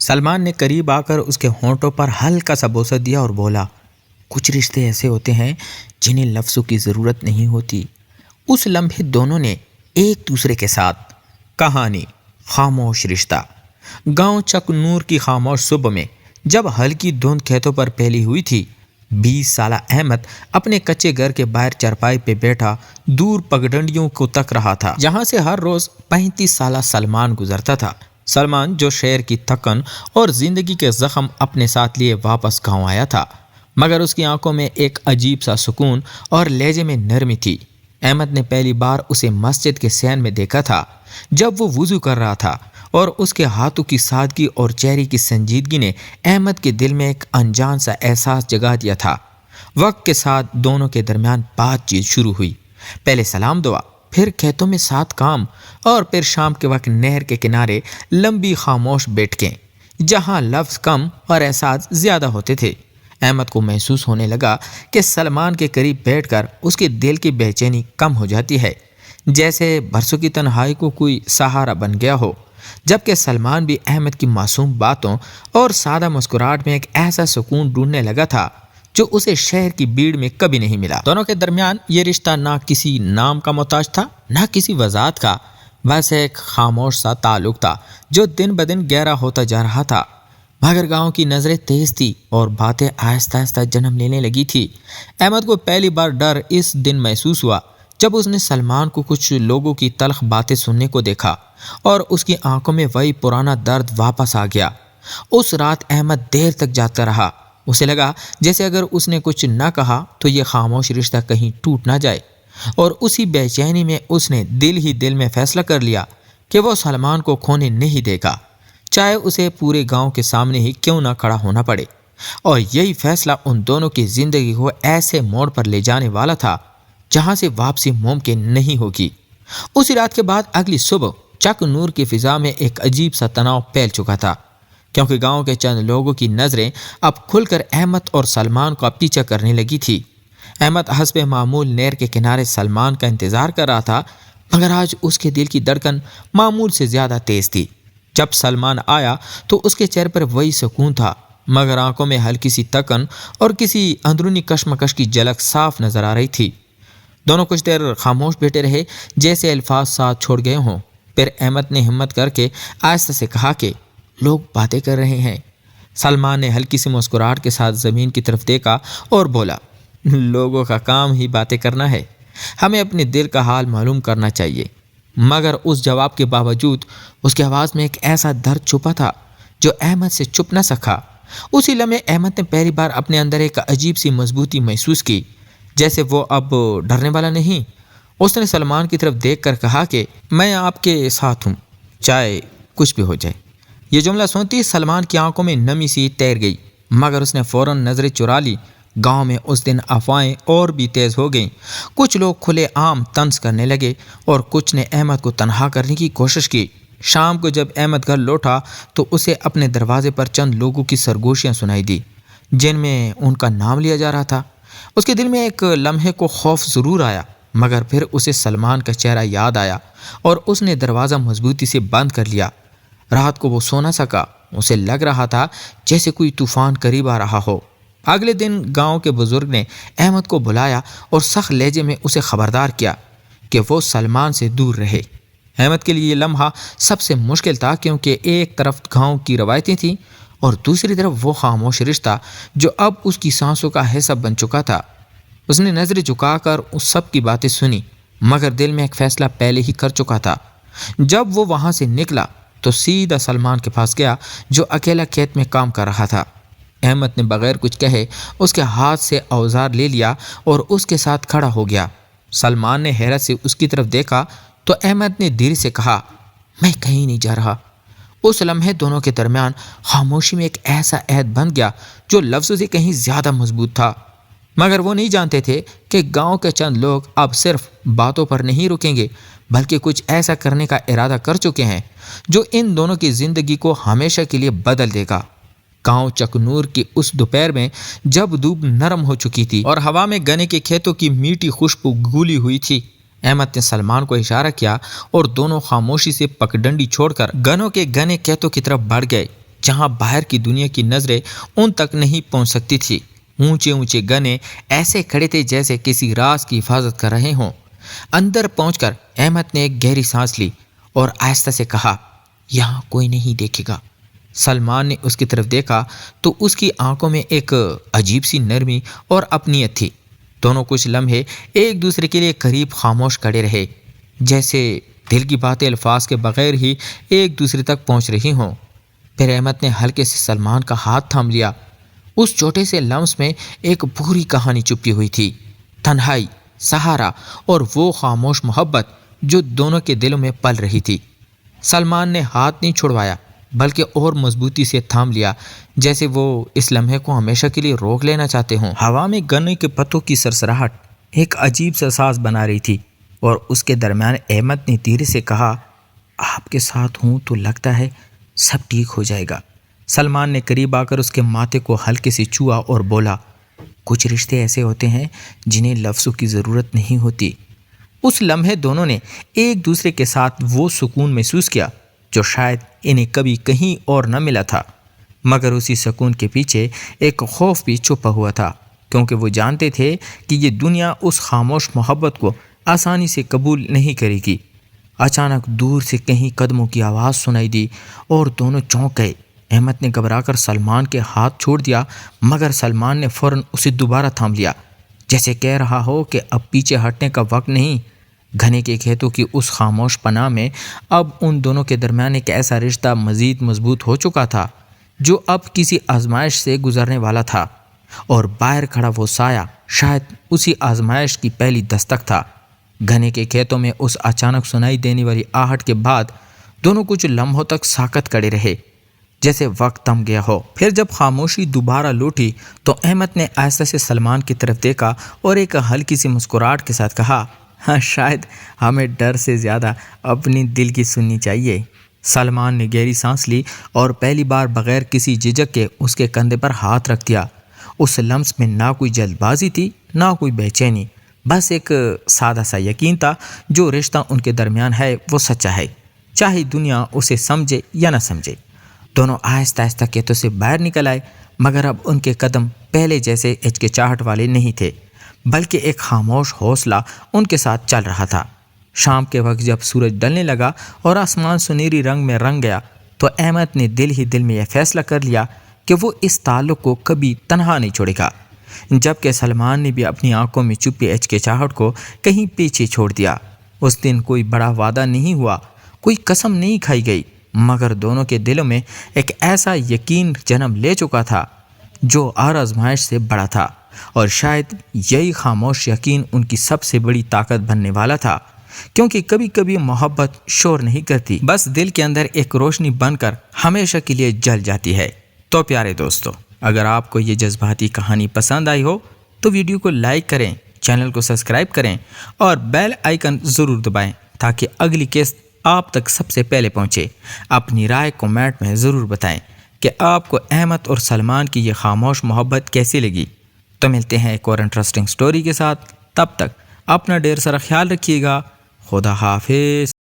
سلمان نے قریب آ کر اس کے ہونٹوں پر ہلکا سا بوسہ دیا اور بولا، کچھ رشتے ایسے ہوتے ہیں جنہیں لفظوں کی ضرورت نہیں ہوتی۔ اس لمحے دونوں نے ایک دوسرے کے ساتھ کہانی خاموش رشتہ۔ گاؤں چک نور کی خاموش صبح میں جب ہلکی دھند کھیتوں پر پھیلی ہوئی تھی، 20 سالہ احمد اپنے کچے گھر کے باہر چارپائی پہ بیٹھا دور پگڈنڈیوں کو تک رہا تھا، جہاں سے ہر روز 35 سالہ سلمان گزرتا تھا۔ سلمان جو شہر کی تھکن اور زندگی کے زخم اپنے ساتھ لیے واپس گاؤں آیا تھا، مگر اس کی آنکھوں میں ایک عجیب سا سکون اور لہجے میں نرمی تھی۔ احمد نے پہلی بار اسے مسجد کے صحن میں دیکھا تھا جب وہ وضو کر رہا تھا، اور اس کے ہاتھوں کی سادگی اور چہرے کی سنجیدگی نے احمد کے دل میں ایک انجان سا احساس جگا دیا تھا۔ وقت کے ساتھ دونوں کے درمیان بات چیت شروع ہوئی، پہلے سلام دعا، پھر کھیتوں میں ساتھ کام، اور پھر شام کے وقت نہر کے کنارے لمبی خاموش بیٹھکیں جہاں لفظ کم اور احساس زیادہ ہوتے تھے۔ احمد کو محسوس ہونے لگا کہ سلمان کے قریب بیٹھ کر اس کے دل کی بے چینی کم ہو جاتی ہے، جیسے برسوں کی تنہائی کو کوئی سہارا بن گیا ہو، جبکہ سلمان بھی احمد کی معصوم باتوں اور سادہ مسکراہٹ میں ایک ایسا سکون ڈھونڈنے لگا تھا جو اسے شہر کی بھیڑ میں کبھی نہیں ملا۔ دونوں کے درمیان یہ رشتہ نہ کسی نام کا محتاج تھا، نہ کسی وضاحت کا، بس ایک خاموش سا تعلق تھا جو دن بدن گہرا ہوتا جا رہا تھا۔ مگر گاؤں کی نظریں تیز تھی اور باتیں آہستہ آہستہ جنم لینے لگی تھی۔ احمد کو پہلی بار ڈر اس دن محسوس ہوا جب اس نے سلمان کو کچھ لوگوں کی تلخ باتیں سننے کو دیکھا، اور اس کی آنکھوں میں وہی پرانا درد واپس آ گیا۔ اس رات احمد دیر تک جاگتا رہا، اسے لگا جیسے اگر اس نے کچھ نہ کہا تو یہ خاموش رشتہ کہیں ٹوٹ نہ جائے، اور اسی بے چینی میں اس نے دل ہی دل میں فیصلہ کر لیا کہ وہ سلمان کو کھونے نہیں دے گا، چاہے اسے پورے گاؤں کے سامنے ہی کیوں نہ کھڑا ہونا پڑے۔ اور یہی فیصلہ ان دونوں کی زندگی کو ایسے موڑ پر لے جانے والا تھا جہاں سے واپسی ممکن نہیں ہوگی۔ اسی رات کے بعد اگلی صبح چک نور کی فضا میں ایک عجیب سا تناؤ پھیل چکا تھا، کیونکہ گاؤں کے چند لوگوں کی نظریں اب کھل کر احمد اور سلمان کا پیچھا کرنے لگی تھی۔ احمد حسب معمول نہر کے کنارے سلمان کا انتظار کر رہا تھا، مگر آج اس کے دل کی دھڑکن معمول سے زیادہ تیز تھی۔ جب سلمان آیا تو اس کے چہرے پر وہی سکون تھا، مگر آنکھوں میں ہلکی سی تکن اور کسی اندرونی کشمکش کی جھلک صاف نظر آ رہی تھی۔ دونوں کچھ دیر خاموش بیٹھے رہے، جیسے الفاظ ساتھ چھوڑ گئے ہوں۔ پھر احمد نے ہمت کر کے آہستہ سے کہا کہ لوگ باتیں کر رہے ہیں۔ سلمان نے ہلکی سی مسکراہٹ کے ساتھ زمین کی طرف دیکھا اور بولا، لوگوں کا کام ہی باتیں کرنا ہے، ہمیں اپنے دل کا حال معلوم کرنا چاہیے۔ مگر اس جواب کے باوجود اس کی آواز میں ایک ایسا درد چھپا تھا جو احمد سے چھپ نہ سکا۔ اسی لمحے احمد نے پہلی بار اپنے اندر ایک عجیب سی مضبوطی محسوس کی، جیسے وہ اب ڈرنے والا نہیں۔ اس نے سلمان کی طرف دیکھ کر کہا کہ میں آپ کے ساتھ ہوں، چاہے کچھ بھی ہو جائے۔ یہ جملہ سنتی سلمان کی آنکھوں میں نمی سی تیر گئی، مگر اس نے فوراً نظریں چرا لی۔ گاؤں میں اس دن افواہیں اور بھی تیز ہو گئیں، کچھ لوگ کھلے عام طنز کرنے لگے اور کچھ نے احمد کو تنہا کرنے کی کوشش کی۔ شام کو جب احمد گھر لوٹا تو اسے اپنے دروازے پر چند لوگوں کی سرگوشیاں سنائی دی جن میں ان کا نام لیا جا رہا تھا۔ اس کے دل میں ایک لمحے کو خوف ضرور آیا، مگر پھر اسے سلمان کا چہرہ یاد آیا اور اس نے دروازہ مضبوطی سے بند کر لیا۔ رات کو وہ سو نہ سکا، اسے لگ رہا تھا جیسے کوئی طوفان قریب آ رہا ہو۔ اگلے دن گاؤں کے بزرگ نے احمد کو بلایا اور سخت لہجے میں اسے خبردار کیا کہ وہ سلمان سے دور رہے۔ احمد کے لیے یہ لمحہ سب سے مشکل تھا، کیونکہ ایک طرف گاؤں کی روایتیں تھیں اور دوسری طرف وہ خاموش رشتہ جو اب اس کی سانسوں کا حصہ بن چکا تھا۔ اس نے نظریں جھکا کر اس سب کی باتیں سنی، مگر دل میں ایک فیصلہ پہلے ہی کر چکا تھا۔ جب وہ وہاں سے نکلا تو سیدھا سلمان کے پاس گیا جو اکیلا کھیت میں کام کر رہا تھا۔ احمد نے بغیر کچھ کہے اس کے ہاتھ سے اوزار لے لیا اور اس کے ساتھ کھڑا ہو گیا۔ سلمان نے حیرت سے اس کی طرف دیکھا تو احمد نے دھیرے سے کہا، میں کہیں نہیں جا رہا۔ اس لمحے دونوں کے درمیان خاموشی میں ایک ایسا عہد بن گیا جو لفظوں سے کہیں زیادہ مضبوط تھا، مگر وہ نہیں جانتے تھے کہ گاؤں کے چند لوگ اب صرف باتوں پر نہیں رکیں گے، بلکہ کچھ ایسا کرنے کا ارادہ کر چکے ہیں جو ان دونوں کی زندگی کو ہمیشہ کے لیے بدل دے گا۔ گاؤں چکنور کی اس دوپہر میں جب دھوپ نرم ہو چکی تھی اور ہوا میں گنے کے کھیتوں کی میٹھی خوشبو گھولی ہوئی تھی، احمد نے سلمان کو اشارہ کیا اور دونوں خاموشی سے پگڈنڈی چھوڑ کر گنوں کے گنے کھیتوں کی طرف بڑھ گئے۔ جہاں باہر کی دنیا کی نظریں ان تک نہیں پہنچ سکتی تھی۔ اونچے اونچے گنے ایسے کھڑے تھے جیسے کسی راز کی حفاظت کر رہے ہوں۔ اندر پہنچ کر احمد نے ایک گہری سانس لی اور آہستہ سے کہا، یہاں کوئی نہیں دیکھے گا۔ سلمان نے اس کی طرف دیکھا تو اس کی آنکھوں میں ایک عجیب سی نرمی اور اپنیت تھی۔ دونوں کچھ لمحے ایک دوسرے کے لیے قریب خاموش کھڑے رہے، جیسے دل کی باتیں الفاظ کے بغیر ہی ایک دوسرے تک پہنچ رہی ہوں۔ پھر احمد نے ہلکے سے سلمان کا ہاتھ تھام لیا۔ اس چھوٹے سے لمس میں ایک پوری کہانی چھپی ہوئی تھی، تنہائی، سہارا اور وہ خاموش محبت جو دونوں کے دلوں میں پل رہی تھی۔ سلمان نے ہاتھ نہیں چھڑوایا بلکہ اور مضبوطی سے تھام لیا، جیسے وہ اس لمحے کو ہمیشہ کے لیے روک لینا چاہتے ہوں۔ ہوا میں گنے کے پتوں کی سرسراہٹ ایک عجیب سا ساز بنا رہی تھی اور اس کے درمیان احمد نے دھیرے سے کہا، آپ کے ساتھ ہوں تو لگتا ہے سب ٹھیک ہو جائے گا۔ سلمان نے قریب آ کر اس کے ماتھے کو ہلکے سے چھوا اور بولا، کچھ رشتے ایسے ہوتے ہیں جنہیں لفظوں کی ضرورت نہیں ہوتی۔ اس لمحے دونوں نے ایک دوسرے کے ساتھ وہ سکون محسوس کیا جو شاید انہیں کبھی کہیں اور نہ ملا تھا، مگر اسی سکون کے پیچھے ایک خوف بھی چھپا ہوا تھا، کیونکہ وہ جانتے تھے کہ یہ دنیا اس خاموش محبت کو آسانی سے قبول نہیں کرے گی۔ اچانک دور سے کہیں قدموں کی آواز سنائی دی اور دونوں چونک گئے۔ احمد نے گھبرا کر سلمان کے ہاتھ چھوڑ دیا، مگر سلمان نے فوراً اسے دوبارہ تھام لیا، جیسے کہہ رہا ہو کہ اب پیچھے ہٹنے کا وقت نہیں۔ گھنے کے کھیتوں کی اس خاموش پناہ میں اب ان دونوں کے درمیان ایک ایسا رشتہ مزید مضبوط ہو چکا تھا جو اب کسی آزمائش سے گزرنے والا تھا، اور باہر کھڑا وہ سایہ شاید اسی آزمائش کی پہلی دستک تھا۔ گھنے کے کھیتوں میں اس اچانک سنائی دینے والی آہٹ کے بعد دونوں کچھ لمحوں تک ساکت کھڑے رہے، جیسے وقت تھم گیا ہو۔ پھر جب خاموشی دوبارہ لوٹی تو احمد نے آہستہ سے سلمان کی طرف دیکھا اور ایک ہلکی سی مسکراہٹ کے ساتھ کہا، ہاں، شاید ہمیں ڈر سے زیادہ اپنی دل کی سننی چاہیے۔ سلمان نے گہری سانس لی اور پہلی بار بغیر کسی جھجک کے اس کے کندھے پر ہاتھ رکھ دیا۔ اس لمس میں نہ کوئی جلد بازی تھی، نہ کوئی بے چینی، بس ایک سادہ سا یقین تھا، جو رشتہ ان کے درمیان ہے وہ سچا ہے، چاہے دنیا اسے سمجھے یا نہ سمجھے۔ دونوں آہستہ آہستہ کھیتوں سے باہر نکل آئے، مگر اب ان کے قدم پہلے جیسے ہچکچاہٹ والے نہیں تھے، بلکہ ایک خاموش حوصلہ ان کے ساتھ چل رہا تھا۔ شام کے وقت جب سورج ڈھلنے لگا اور آسمان سنہری رنگ میں رنگ گیا تو احمد نے دل ہی دل میں یہ فیصلہ کر لیا کہ وہ اس تعلق کو کبھی تنہا نہیں چھوڑے گا، جبکہ سلمان نے بھی اپنی آنکھوں میں چھپی ہچکچاہٹ کو کہیں پیچھے چھوڑ دیا۔ اس دن کوئی بڑا وعدہ نہیں ہوا، کوئی قسم نہیں کھائی گئی، مگر دونوں کے دلوں میں ایک ایسا یقین جنم لے چکا تھا جو ہر آزمائش سے بڑا تھا، اور شاید یہی خاموش یقین ان کی سب سے بڑی طاقت بننے والا تھا، کیونکہ کبھی کبھی محبت شور نہیں کرتی، بس دل کے اندر ایک روشنی بن کر ہمیشہ کے لیے جل جاتی ہے۔ تو پیارے دوستو، اگر آپ کو یہ جذباتی کہانی پسند آئی ہو تو ویڈیو کو لائک کریں، چینل کو سبسکرائب کریں اور بیل آئیکن ضرور دبائیں تاکہ اگلی قسط آپ تک سب سے پہلے پہنچے۔ اپنی رائے کمنٹ میں ضرور بتائیں کہ آپ کو احمد اور سلمان کی یہ خاموش محبت کیسی لگی۔ تو ملتے ہیں ایک اور انٹرسٹنگ سٹوری کے ساتھ، تب تک اپنا ڈھیر سارا خیال رکھیے گا۔ خدا حافظ۔